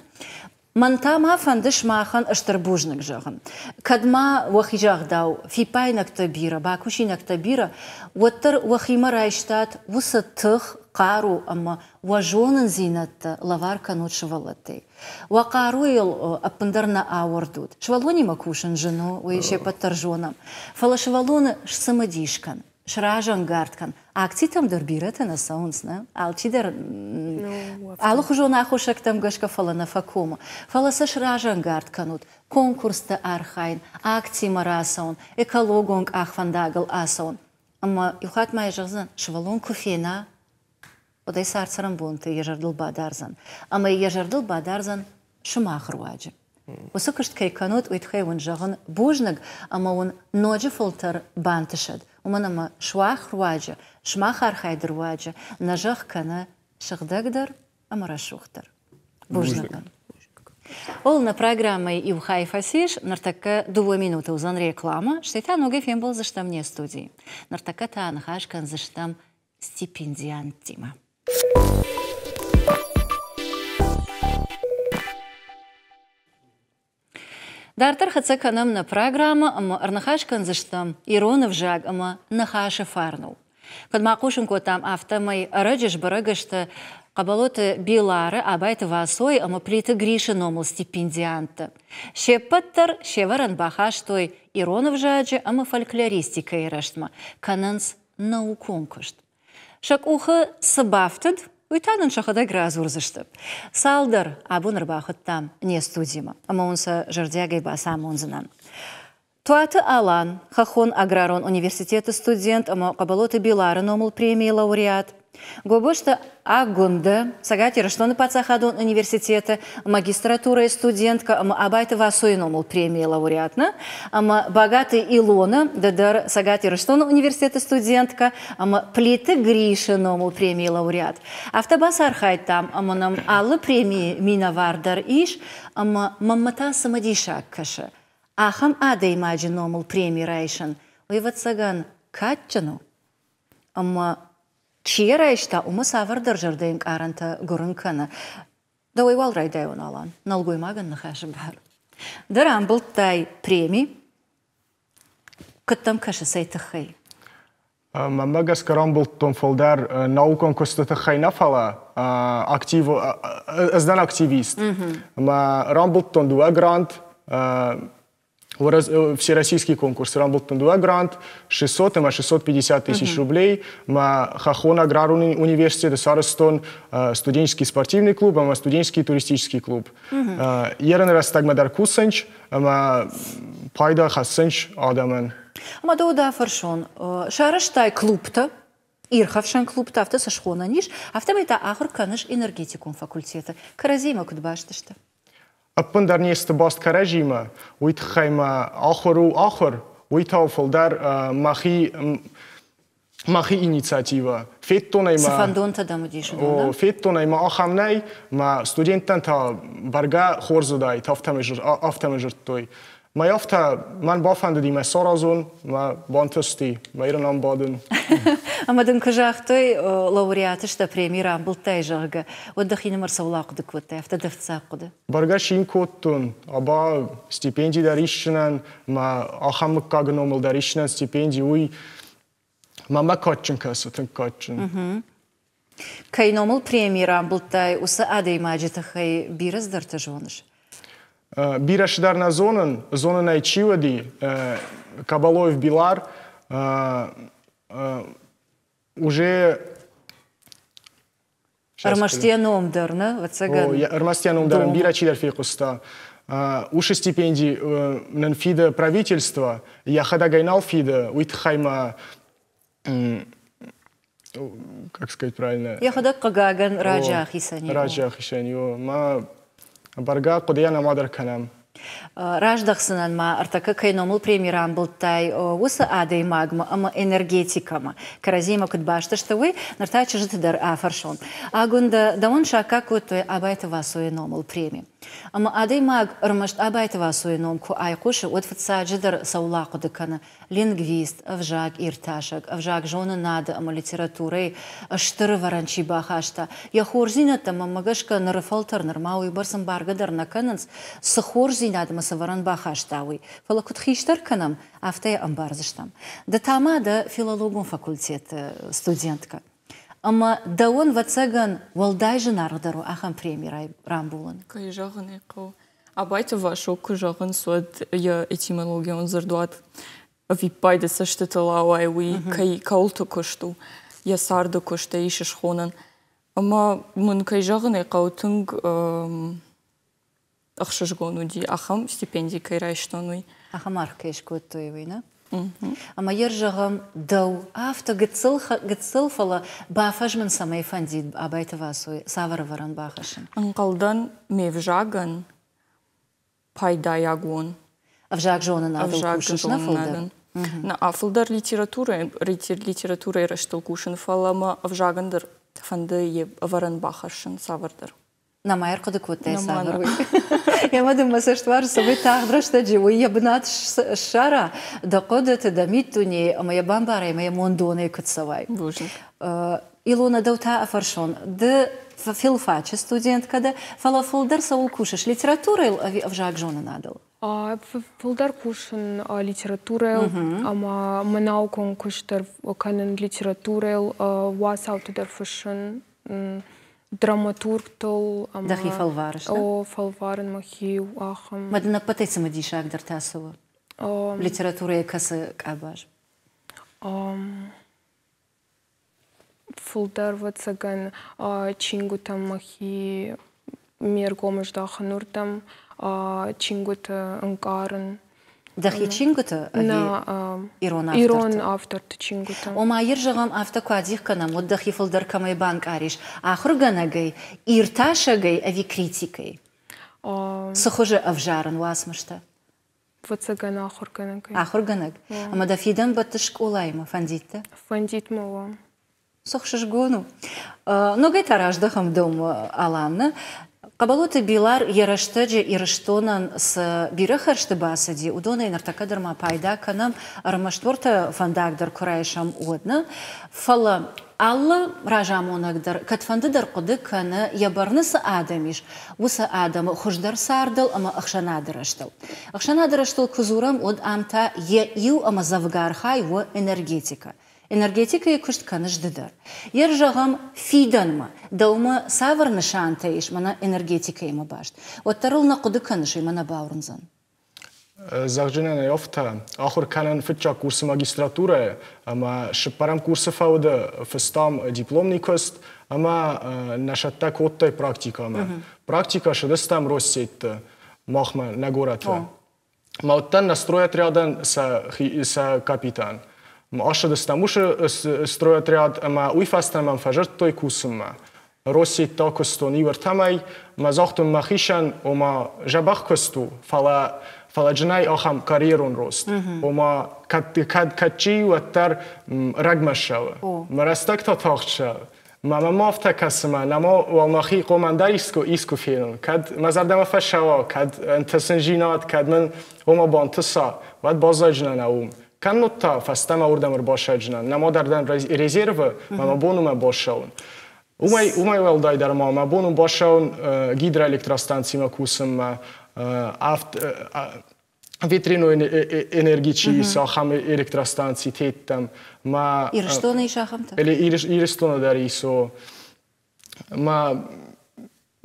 Speaker 1: من تام فندش ماخن اشتربوجنك جاغن كدما وخي جاغ داو في باينك تبيرة باكوشينك تبيرة وتر وخي مرايشتات وستخ قارو أما وجونن زينت لوار كانوت شوالتي وقارو يل أبندرنا آوردود شوالوني مكوشن جنو ويشي بترجونا فلا شوالون شسمديشكن شراجان غاردكن أكتي تم دربيرتنا ساونسنا ألتي در ألو خجونا خوشك تم غشك فلا نفكوما فلا سشراجان غاردكنود كونكورس تا أرخاين أكتي مراسون إكالوغونغ أخفنداغل أسون أما يخات ما يجغزن شوالون كوفينا وده سارسرم بونت يجردل بادارزن أما يجردل بادارزن شماخر واجب وسكشت كي كانوت ويتخي ونجغن بوجنق أما ون نوجي فلتر بانتشد ومن أما شواخر واجب شماخر خايدر واجب نجغ كان شغدقدر أما رشوختر بوجنقن Олна программой и в Хайфасиш нартака 2 минуты узан реклама, что это много фем был за что мне студии. Нартака та анхашкан за что стипендиант Тима. Дартар хацаканам на программа, ама арнахашкан за что Иронов жаг, ама нахаша фарнул. Kad mākušam, ko tām aftamai raģeš baragašta Кабалоты Билары абайты васой, ама плиты Гриша номыл стипендианты. Шеппаттар шеваран бахаштой Иронов жаджи, ама фольклористика ираштма. Кананс наукон кышт. Шак ухы сыбафтыд, уйтанын шахада гразурзышты. Салдар абуныр бахыттам не студима, ама онса жардягай басам онзынан. Туаты Алан, Хахон Аграрон университеты студент, ама Кабалоты Билары номыл премии лауреат. Гобышты Агунда, Сагати Раштоны Пацахадон университета, магистратура и студентка, ама Абайты Васой номыл премии лауреатна, ама Богатый Илона, Дадар Сагати Раштоны университета студентка, ама Плиты Гриша номыл премии лауреат. Автобас Архайт там, ама нам аллы премии Минавардар иш, ама Маммата Самадишак каша. Ахам Адей Маджи номыл премии Райшан. Уйват Саган Катчану, ама Чьера ишта ума савардар жардайм аранта гурынкана. Да уйвал райдайон алан. Налгуй маган нахаши бар. Дарам бултай премии. Кыттам каша сайтахай.
Speaker 9: Мамагас карам бултон фолдар наукон костатахай нафала актив аздан активист. Ма рамбултон дуа грант всероссийский конкурс работал 2 грант, 600 и 650 тысяч рублей. Ма Хахон Аграрный университет, Сарастон, студенческий спортивный клуб, ма студенческий туристический клуб. Ерен раз так мадар кусанч, ма пайда хасанч адаман.
Speaker 1: Ма доуда фаршон. Шараштай клубта, ирхавшан клубта, авто сашхона ниш, автомайта ахр каныш энергетикум факультета. Каразима кудбаштышта.
Speaker 9: Аппын дар несті баст каражима, уйтхайма ахыр, уйтауфыл дар махи инициатива.
Speaker 1: Сафандонта даму дишын, да?
Speaker 9: Феттонайма ахамнай, ма студенттан та барга хорзудай, тафтамы жырттой. Ма яфта, ман бафанды дима саразун, ма бантысти, ма иранам бадын.
Speaker 1: Амадын кыжақтой лауреатышта премии рамбылтай жағы. Оддахины марсаулақ дыкваттай, автодавцақ құды.
Speaker 9: Барга шин коттун, аба стипендий даришчинан, ма ахамлық кагын омыл даришчинан стипендий, уй, мама катчын касы, тын катчын.
Speaker 1: Кайын омыл премии рамбылтай, усы адай маджитахай бираздарты жоныш?
Speaker 9: Бирашдар на зонын айчивади, Кабалоев Билар, уже...
Speaker 1: Армаштиян омдар, вот цаган?
Speaker 9: Армаштиян омдар, бирачидар фикуста. Уши стипендий на фида правительства, я хада гайнал фида, уитхайма... Как сказать правильно?
Speaker 1: Я хада кагаган раджах исани.
Speaker 9: Раджах исани, ма... Барга кудаяна мадар канам.
Speaker 1: Раждахсынан ма артака кайномыл премии рамбылтай усы адай магма, ама энергетикама. Каразима кудбаштышты вы, нартачы жытыдар афаршон. Агунда даун шака кутой абайты васуе номыл премии. Ама адай маг рмашт абайты васуе номку айкуши от фатсаджидар саулаку дыкана. Лингвист, авжаг ирташак, авжаг жона нада, ама литературой, аштыры варанчи бахашта. Я хорзината мамагашка нарыфалтар нормауи барсам баргадар накананс, сахорзинада масаваран бахаштауи. Фала кутхиштар канам, автая амбарзыштам. Да тама да филологон факультет студентка. Ама да он вацаган валдай женардару ахам премии рамбулан.
Speaker 10: Кай жаган эқо. Абайты вашу кужаган суад я этимология он зардуат. Ви пайда същата лауай, уи кай каулта кушту, я сарда кушта ишеш хонан. Ама мун кай жаган эқаутунг ахшашгону ди ахам стипендий кай райштонуй.
Speaker 1: Ахам архкеш куттуевый, на? Ама ержагам дау авто гыцылфала бафажман самай фандид абайта васуй саварваран бахашын.
Speaker 10: Анқалдан мевжаган пайда ягон.
Speaker 1: Авжаг жонын адыл кушын нафылдар?
Speaker 10: На афылдар литература раштыл кушын фалама авжагандар фанды варан бахашын савардар.
Speaker 1: Намайр куды куттай саварвый. Я думаю, что вар собой тахдрашта живой ябнат шара да кодата да митуни, ама я бамбара, ама я мондоны кутсавай. Илона даута афаршон. Да филфача студентка да фалафулдар саул кушаш литература авжаг жона надал.
Speaker 7: Фулдар кушан литература, ама манаукон куштар канен литература, вас аутодар фашн. Драматург тол.
Speaker 1: Дахи фалварыш, да?
Speaker 7: О, фалварын махи ахам.
Speaker 1: Мадына патайсы мадишак дартасова? Литература якасы кабаж?
Speaker 7: Фулдар вацаган чингутам махи мергомыш дахануртам чингута анкарын.
Speaker 1: Дахи чингута?
Speaker 7: Ирон автор чингута.
Speaker 1: Ома ержагам автоквадих канам, вот дахи фулдар камай банк ариш. Ахурганагай, ирташагай ави критикой. Сохоже авжаран васмышта.
Speaker 7: Вацаган ахурганагай.
Speaker 1: Ахурганаг. Ама да фидан батышк улайма, фандитта?
Speaker 7: Фандит мова.
Speaker 1: Сохшыш гону. Но гай тараждахам дом аланна. Кабалоты билар ярыштыджи ирыштонан с бирахаршты басади, удона инартакадарма пайда канам армаштворта фандагдар курайшам одна. Фала алла ражамонагдар катфандыдар куды каны ябарнысы адамиш. Уса адам хуждар сардал, ама ахшанадыраштал. Ахшанадыраштал кузурам од амта ю ама завгархай в энергетика. Энергетика и кушт каныш дыдар. Ержагам фиданма, даума саварны шантаиш, мана энергетика има башт. Оттарылна куды каныш имана баурнзан.
Speaker 9: Загжина не офта. Ахур канан фитча курсы магистратуры, ама шипарам курсы фауды фистам дипломный кост, ама нашатта коттай практика. Практика шедыстам Россетті, махма на гората. Ма оттан настроят рядом с капитан. Ашадыстам ушы строят ряд, ама уйфастан мам фажырт той кусымма. Россет та костон ивертамай, ма захтун махишан, ома жабах косту, фала джинай ахам карьерон рост. Ома катчи уаттар рагмашава. Ма растак та тахтша. Ма мафта касыма, нама валмахи командар иску фенон. Кад мазардама фашава, кад антасенжинат, кад мен ома бантыса, вад базаджна наум. Каннотта фастама урдамыр башаджна, намо дардан резервы, мама бонума башаун. Умай валдайдар мама бону башаун гидроэлектростанцияма кусым, ветряной энергичи сахам электростанции теттам.
Speaker 1: Ирштона и шахамта?
Speaker 9: Ирштона дарисо.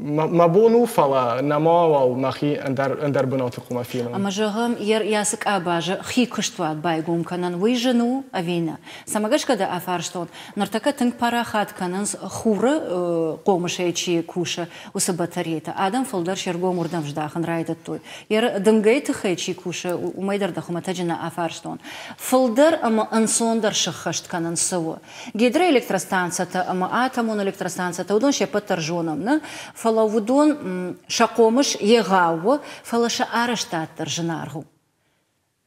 Speaker 9: Ma bonu fala namawal mahi andar bunatu kuma fina.
Speaker 1: Ама жагам ясык абажа хи кыштват байгум канан выжену авина. Самагаш када афарштон нартака тынк парахат канан хуры комышечи куша усы батарейта. Адам фолдар шергом урдам ждахан райдат той. Яр дынгайты хэчи куша умайдар да хуматаджина афарштон. Фолдар ама ансондар шахашт канан саво. Гидроэлектростанцията ама атомон электростанцията удон шепатар жонам, фала вудон шакомыш егауы, фалаша араштаттар жынаргу.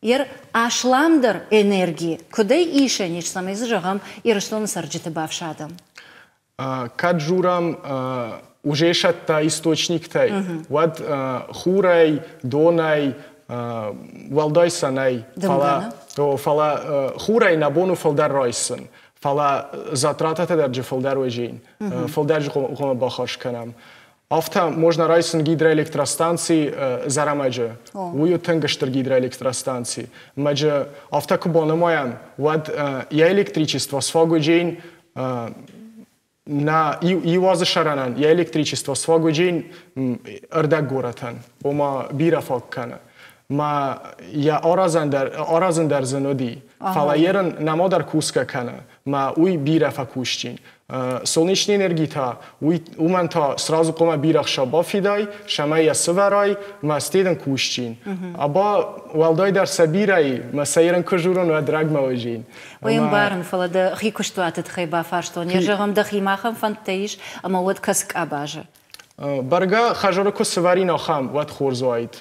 Speaker 1: Ер ашламдар энергии, кудай иша ниш самайзы жағам ирыштоны сарджиты бавшадам?
Speaker 9: Кад журам уже шатта источниктай, вад хурай, донай, валдайсанай, фала хурай набону фалдар райсын. Фала затратата дарджи фалдар уэжин, фалдар жума бахаш канам. Афта можно райсын гидроэлектростанции зарамаджа, ую тынгыштыр гидроэлектростанции. Маджа афта кубона моям, вад я электричество свагуджин на ивазы шаранан, я электричество свагуджин ырдак горатан, ома бира факкана. Ма я аразан дар заноди, фала еран намодар куска кана, ма уй бира факушчин. Солнечная энергия, уман та сразу кома бирах шаба фидай, шама я сверай, ма стеден кушчин. Аба валдай дар сабирай, ма сайран кожурон ва драгма ожин.
Speaker 1: Оем барн фала да хи куштуатет хайба фарштон. Я жагам да химахам фантаиш, ама вот каск абажа.
Speaker 9: Барга хажараку сварина хам ват хорзуайт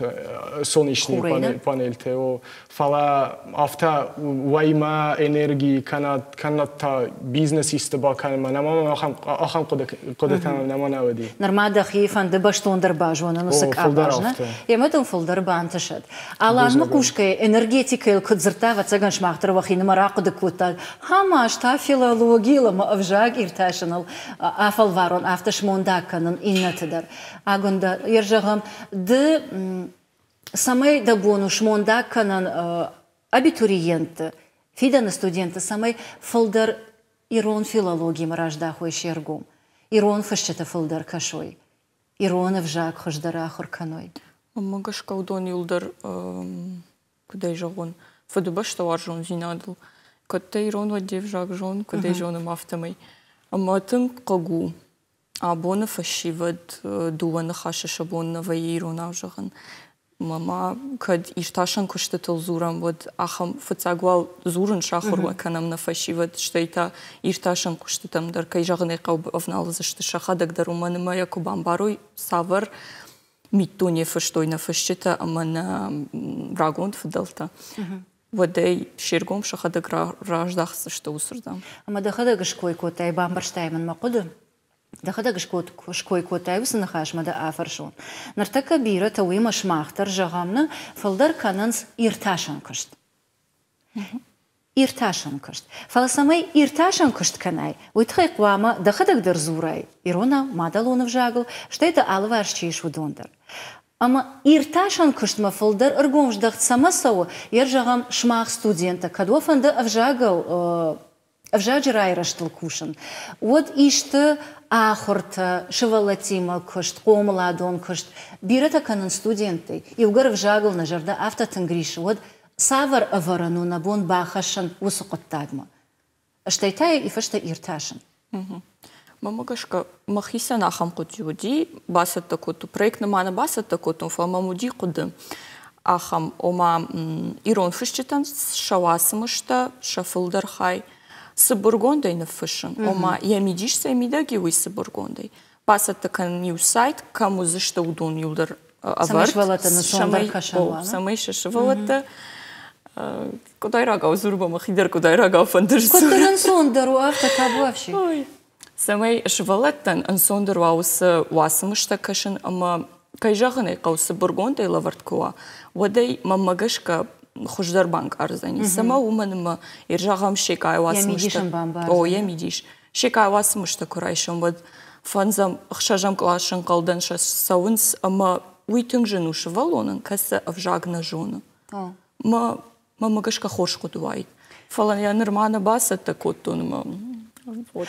Speaker 9: солнечный панель тео фала афта вайма энергии каната бизнес истеба канма нама ахам кодетан нама наведи
Speaker 1: нормада хифан де баштондер бажвана нусак абажна яматон фолдер банташат алан макушка энергетика ил кудзртава цаган шмахтер вахин марак де кута хама шта филология ма авжаг ирташнал афал варон афташ мондакан иннат Агонда ержагам де самай да бонуш монда канан абитуриенты, фиданы студенты самай фолдар ирон филологии маражда хуй шергум. إيرون فشت فلدر كشوي إيرون فجاك خجدر آخر كنوي
Speaker 10: ماقش كودون يلدر كده جون فدبش توارجون زينادل كده إيرون ودي فجاك جون كده جون مافتمي أما تنققو أبونا فشيفد دوان خاشش أبونا ويرون أوجهن ماما كد إشتاشن كشتتل زورم ود أخم فتاقوال زورن شاخر وكانم نفشيفد شتيتا إشتاشن كشتتم در كي جغني قوب أفنال زشت شخدك در ومن ما يكو بامباروي سافر ميتوني فشتوي نفشتا أما راغوند فدلتا ودي شيرغوم شخدك راجداخ سشتو سردام
Speaker 1: أما دخدك شكوي كوتاي بامبرشتاي من ما قدم دخدك شكوي كوتاي وسنخاش مدى آفرشون نرتكا بيرا توي مش ماختر جغامنا فالدر كاننس إرتاشن كشت إرتاشن كشت فالسامي إرتاشن كشت كناي ويتخيق واما دخدك در زوراي إيرونا مادالون فجاغل شتيتا آلوارشيش ودوندر أما إرتاشن كشت ما فالدر أرغومش دخت سمسو يرجغم شماخ ستودينتا كدوا فند أفجاغل أفجاج رايرشتل كوشن ود إشت آخرت شوالتيما كشت قوملادون كشت بيرتا كانن ستودينتي يوغر فجاغل نجردا أفتا تنغريش ود سافر أفرانو نبون باخشن وسقط تاغما أشتيتاي إفشتا إرتاشن
Speaker 10: ماماقشка махиса нахам кутюди басат такоту проект намана басат такоту фамамуди куды ахам ома ирон фишчитан шавасымышта шафылдар хай сыбургондай нафышын ома ямидишса ямидаги уй сыбургондай басат такан нью сайт кому зышта удон юлдар аварт самай шашвалата кудай рага зурба махидер кудай рага фандырсу
Speaker 1: кударан сондару авто табуавши
Speaker 10: самай швалаттан ансондер ваусы васымышта кашын ама кайжағыны қаусы бургондай лаварткуа водай маммагашка хуждар банк арзани сама уманыма иржағам шекай васымышта о ямидиш шекай васымышта курайшым вод фанзам хшажам клашын қалдан шас сауынс ама уйтың жыну швалонын касы авжагна жоны маммагашка хош кудуайт фалан я нырмана баса такоттуныма вот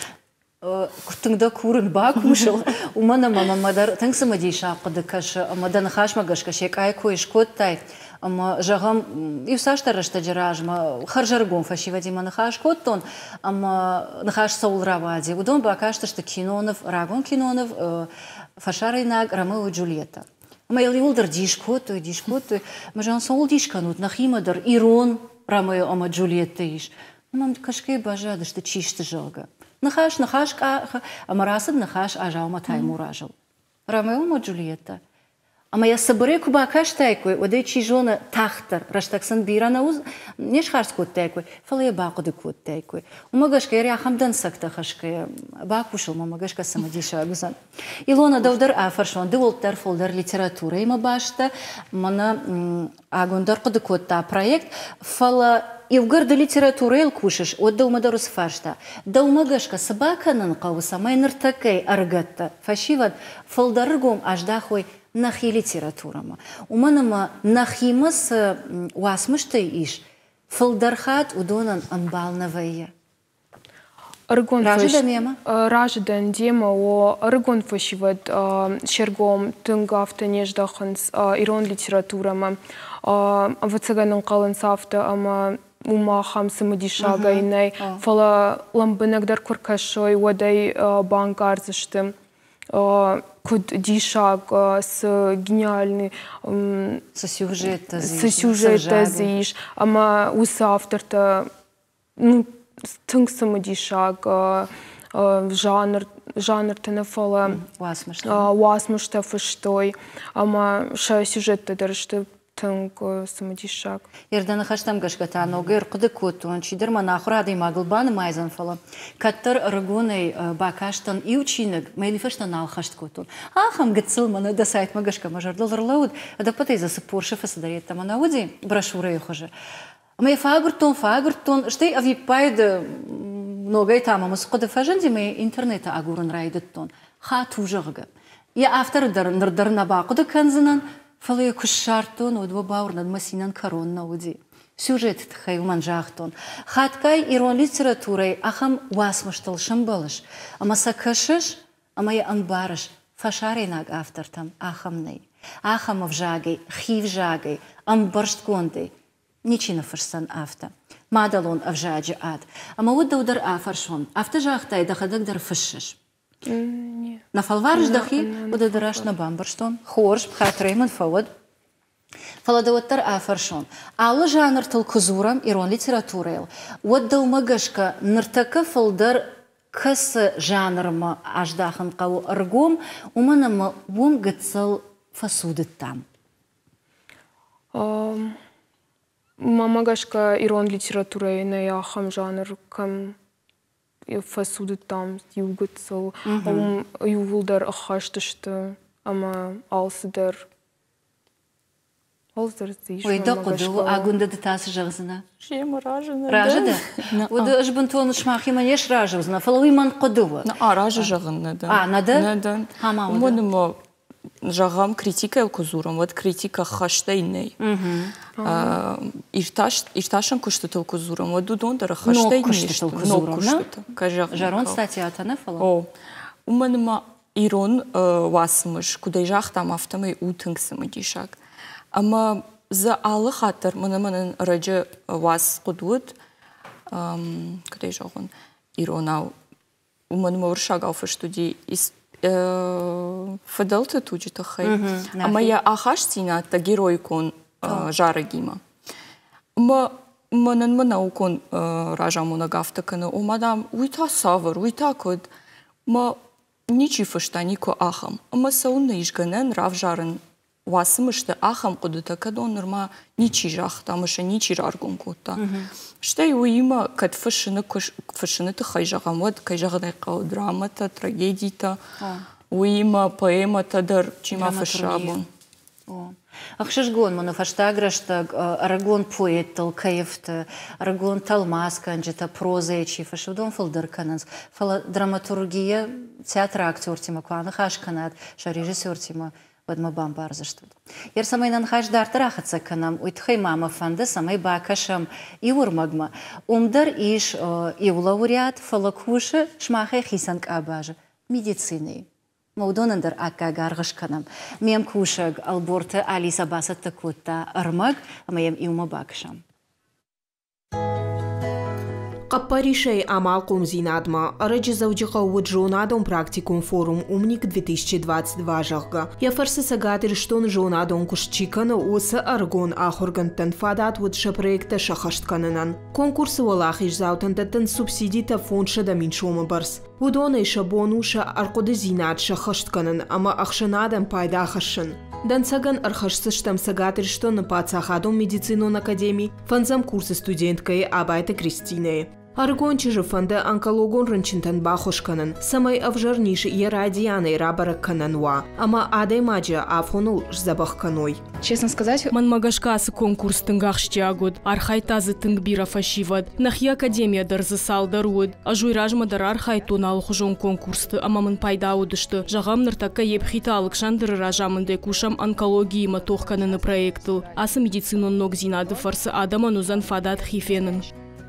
Speaker 1: كنت كورن باكوشل ومانا ماما مدار تنسى ديشا قد كاش مدان خاش ماغاش كشيك اي كويش كوتاي اما جاغم يوساشتر رشتجراج ما خرجرغون فشي ودي ما نخاش كوتون اما نخاش سول равади ودون باكاشتش كينونов راغون كينونов فشاريناغ ромео и джульетта ما يلي ولدر ديشكوتو ما جان سول ديشكانوت نخيمدر ايرون ромео اما джульетта ايش مام كشكي باجادش تشيشت جوغا نخاش أمراسد نخاش أجاو ما تايمو راجل ромео ما جولييتا أما يسبريكو باكاش تايكوي ودي تشيجونا تختر رشتكسن بيرانا وز نيش خارس كود تايكوي فلي باقو دي كود تايكوي وما قاش كيريا خمدن سكتا خشكي باكوشل ما قاش كسمديشا أغزان إلونا دودر آفرشون دولتر فولدر ليتراتورا إما باشتا منا أغندر قد كود تا проект فلا يوغر до литературы кушаш, отдал мадарус фаршта. Дал магашка собака нанқауса, майныртакай аргатта. Фашиват фалдаргом аждахой нахи литературама. Уманама нахимас уасмыштай иш. Фалдархат удонан амбалнавая.
Speaker 7: Раждан дема о аргон фашиват шергом тынгафта неждаханс ирон литературама. Авацаганын қалансафта ама ума хамсымы дишагайнай, фала ламбынагдар куркашой, waday банк арзыштым, куд дишаг с гениальный
Speaker 1: с сюжета
Speaker 7: зиш, ама усы авторта тыңсымы дишаг, жанр фала уасмышта фыштой, ама ша сюжетта дарышты تنكو سمديشاك
Speaker 1: يردنا خشتم قشقتا نوغير قد كوتون شيدر ما ناخر هذه ما قلبان ما يزن فلا كتر رجوني باكاشتن يوتشينك ما يلفشتن نال خشت كوتون خم قتسل من ده سايت ما قشقا ما جرد لرلود ده بتي إذا سبور شفا سدريت تما نودي برشورة يخرج ما يفاقرتون شتي أفي بايد نوغي تاما مسقط فجندي ما إنترنت أقولن رايدتون خاتو جرجا يا أفتر در نباقد كنزنن فلي كشارتون ودو باورنا مسينان كورونا ودي سюжет تخيل من جاختون خاتكاي إيرون ليتراتوري أخم واسمشتل شمبلش أما سكشش Ama ya ambarish fasharinag aftertam achamnei. Acham avjagei, chiv jagei, ambarst konde. Ничина фарсан афта. Мадалон авжаджи ад. Ама вот удар афаршон. Афта жахтай дахадак дар фашш. На фалварш дахи удараш на бамбарштон. Хорш бхатрейман фавод. Фаладаваттар афаршон. Алла жанр талкузурам ирон литературел. Вот да умагашка нартака фалдар кас жанрма аждахан кау аргом уманама вон гацал фасудит там.
Speaker 7: Мамагашка ирон литература на яхам жанр кам фасуды там югатсал ювулдар ахаштышты ама алсыдар зиш.
Speaker 1: Ой, да куду агунда датасы жагзына.
Speaker 10: Шема ражына.
Speaker 1: Ражыда. Уды ажбынтуны шмахи манеш ражызна. Фалуи ман кудуы.
Speaker 10: Ражы жагына да.
Speaker 1: Нада?
Speaker 10: Нада.
Speaker 1: Хама уды.
Speaker 10: Монумо жағам критика елкузурам, вот критика хаштайней. Ирташан куштат елкузурам, вот дудондара хаштайней.
Speaker 1: Но куштат елкузурам,
Speaker 10: да?
Speaker 1: Жарон статията не фала?
Speaker 10: О, уманыма ирон васмыш, кудай жақтам автамай утыңсымы дешак. Ама за алы хатыр, мына раджы вас қудуыд, кудай жағын иронау, уманыма варшаг алфа студии фадалты туджита хай. Ама я ахаштина та герой кон жарагима. Манан манау кон ражамуна гафтакана. О мадам, уйта савар, уйта код. Ма ничи фашта нико ахам. Ама сауна ишганен рав жарын васымышты ахам кодыта кадон норма ничи жахта, маша ничи жаргун кота. Штай уима кад фашыны ты хай жағам, вот кай жағадай қау драмата, трагедията, уима поэмата дар чима фашабун.
Speaker 1: Ахшышгон мана фаштаграштаг арагон поэттал кайфты, арагон талмаскан жета проза ечи фашудон фалдыркананс, фала драматургия театра актер тима куаны хашканат, ша режиссер тима Вадма бамбар заштуд. Ер самай нанхаждар тарахатса канам уйтхай мама фанды самай бакашам и урмагма. Умдар иш и лауреат фалакуши шмахай хисанг абажа медицины. Маудонандар акка гаргаш канам. Мем кушаг алборта Алиса басат такута армаг, амаем иума бакашам.
Speaker 2: Капаришей амал комзинадма, раджи заудиха уджонадом практикум форум умник 2022 жахга. Я фарсы сагатыр штон жонадом кушчикана уса аргон ахоргантан фадат удша проекта шахашткананан. Конкурсы валахиш заутантатан субсидита фонша да миншома барс. Удона иша бонуша аркоды зинат шахаштканан, ама ахшанадам пайда хашын. Дансаган архашсыштам сагатыр штон пацахадом медицинон академии, фанзам курсы студенткой Абайта Кристиной. Аргончи же фанда онкологон ранчинтан бахошканан, самай авжарниш и радианой рабарак канануа, ама адай маджа афонул жзабахканой.
Speaker 11: Честно сказать,
Speaker 12: ман магашкасы конкурс тынгахштягуд, архайтазы тынгбира фашивад, нахи академия дарзы салдаруд, ажуйражма дар архайтон алхужон конкурсты, ама ман пайдаудышты, жағам ныртака епхиталык шандыры ражамындай кушам онкологии матохкананы проектыл, асы медицинон ногзинады фарсы адаманузан фадат хифенын.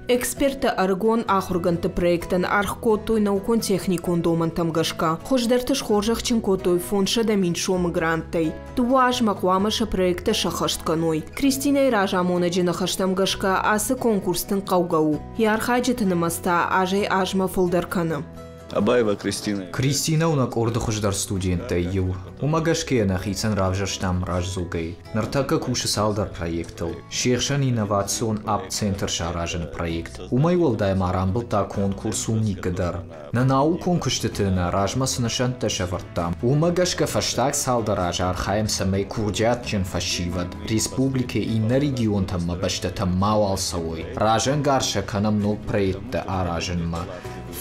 Speaker 2: Эксперты аргон ахурганты проектан архкотой наукон техникон доман тамгашка. Хождертыш хоржах чинкотой фонша да миншом грантай. Туаж макуамаша проекта шахаштканой. Кристина и ражамона джинахаштамгашка асы конкурстын каугау. И архаджетыны маста ажай ажма фолдарканы.
Speaker 13: Абаева Кристина. Кристина унак орда хождар студента ю. Умагашке нахицан равжаштам ражзугай. Нартака куши салдар проектал. Шехшан инновацион ап-центр шаражен проект. Умайвал дайма рамблта конкурс умникадар. На наукон куштетына ражмасына шанта шавартам. Умагашка фаштаг салдар ажар хайм самай курджат джен фашивад. Республике и на регион там мабаштата мауал савой. Ражен гарша канам ног проекта аражен ма.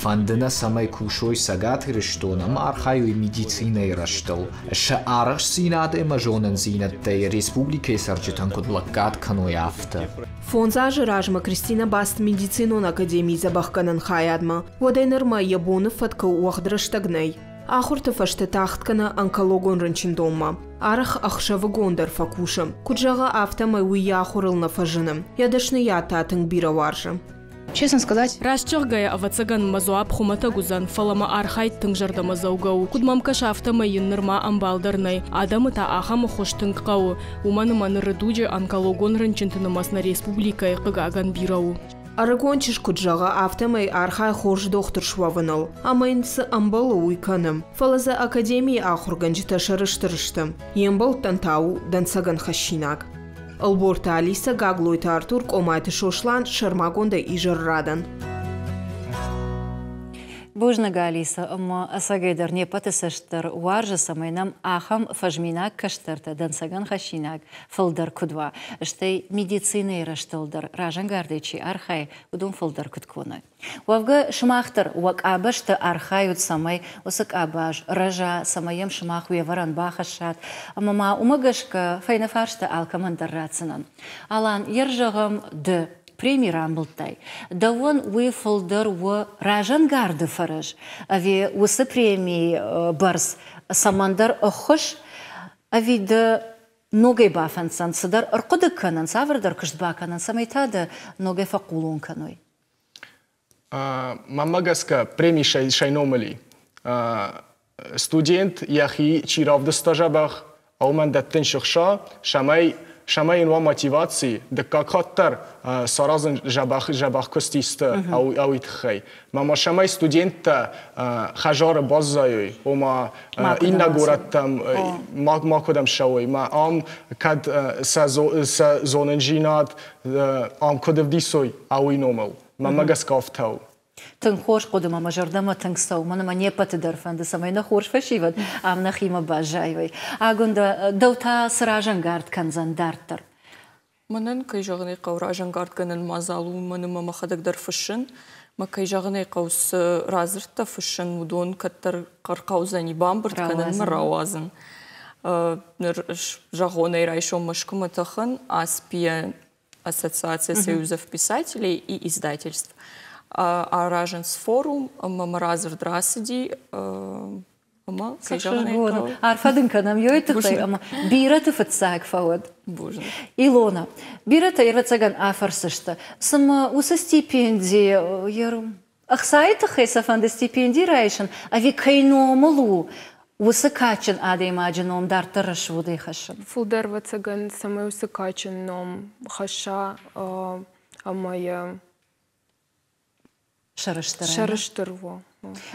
Speaker 13: Фандына самай кушой сагат рештонам архаю медициной раштал. Ша араш синад эмажонан зинаттай республике сарчитан кудлакат каной афта.
Speaker 2: Фонзажы ражма Кристина баст медицинон академии забахканан хаядма. Водайнырма ябоны фатка уахдрыштагнай. Ахурты фашты тахткана онкологон ранчиндома. Арах ахшавы гондар факушам. Куджага автомай уя ахурыл на фажыным. Ядышны ята атың бира варжы.
Speaker 11: Честно сказать.
Speaker 12: Расчыргая авацаган мазуап хуматагузан фалама архайт тыңжарда мазаугау. Кудмамка шафтама йыннырма амбалдарнай. Адамы та ахама хоштыңқау. Уманы рыдуджи онкологон рынчынтынымасна республикай қыгаган бирау.
Speaker 2: Арагончиш куджага автомай архай хорж доктор шваванал. Амайнсы амбалы уйканым. Фалаза академии ахурганжита шарыштырыштым. Ембал тантау дансаган хащинак. Алборта Алиса гаглойта Артур комайты шошлан шармагонда ижаррадан.
Speaker 1: Бужнага Алиса, ама асагайдар не патысаштар уаржа самайнам ахам фажминак каштарта дансаган хащинак фалдар кудва. Штай медицина ирашталдар ражан гардечи архай удун фалдар кудкона. Уавга шмахтар уак абашта архают самай усак абаш ража самаем шмахуя варан бахашат. Ама умагашка файна фаршта алкамандар рацинан. Алан ержагам д премирам болтай. Да он уйфалдар у ражан гарды фараж. Ави усы премии барс самандар охош. Ави да ногай бафансан садар арқуды канан савардар кыштбаканан самайтада ногай факулун каной.
Speaker 9: Мамагаска премии шайномали. Студент яхи чиравды стажабах аумандаттен шықша шамай инва мотивации, да как хаттар саразын жабах костисты ауитхай. Мама шамай студентта хажары баззайой, ома инна гораттам макодам шауй, ма ам кад са зонен жинат, ам кодевдисой ауиномал. Мама гаскафтау.
Speaker 1: Тынхош қодыма мажардама тыңсау, мұныма не патыдар фанды самайна хорш фашивад, амна хима бажайвай. Агунда даута сыражан гард канзандартар.
Speaker 10: Мұнын кай жағынай қау ражан гард канын мазалу, мұныма махадагдар фышын, ма кай жағынай қаусы разыртта фышын, мудон каттар қарқаузани бамбырт канын мырауазын. Жағонай райшом мышкыма тахын, Аспия, Ассоциация союзов писателей и издательств. Араженс форум, мама разыр драсыди, ама кайжағынай.
Speaker 1: Арфадынка нам йойтықтай, ама бираты фатсаг фауад.
Speaker 10: Божын.
Speaker 1: Илона, бираты ерватсаган афарсышты. Сама усы стипендии, ақсайтықай сафанды стипендии райшын, ави кайномалу, усы качын адаймаджы ном дартырыш вудай хашын.
Speaker 7: Фулдар ватсаган самай усы качын ном хаша, амая Шарыштырво.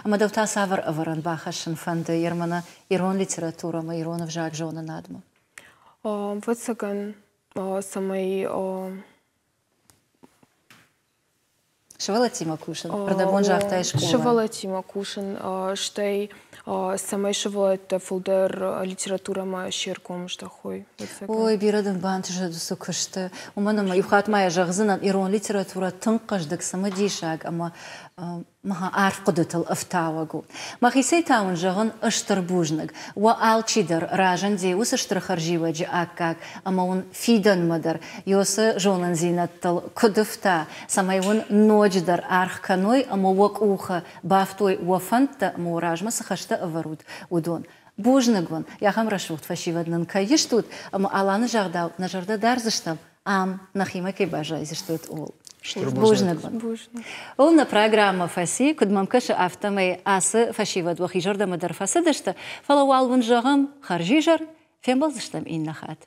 Speaker 1: Ама давта савар аваран бахашын фанды ермана ирон литература, ма иронов жак жона надма.
Speaker 7: Ватсаган самай
Speaker 1: Шывала Тима Кушин, продабон жахтай школа.
Speaker 7: Шывала Тима Кушин, штай самай шывала это фулдар литература ма шерком штахой.
Speaker 1: Ой, бирадын банты жадусу кышты. Уманама юхат мая жахзынан ирон литература тынқаждык самадишаг, ама маха арф қудытыл ыфтавагу. Махисей таун жағын ыштыр бужныг. Уа алчидар ражанде усы ыштыр харживаджи аккак, ама он фидан мадар. Йосы жонан зинаттыл кудыфта. Самай он ночдар арх каной, ама уак уха бафтой уафантта, ама уражма сахашта аварут удон. Бужныг вон, яхам рашвуд фашиваднын кайыштут, ама аланы жағдау, нажарда дарзыштам, ам нахима кайбажа изиштут ол. Бужныг вон. Олна программа фаси, кудмамкаша автомай асы фашивад вахижарда мадар фасадышта, фалауал вон жағам харжижар, фембалзыштам иннахат.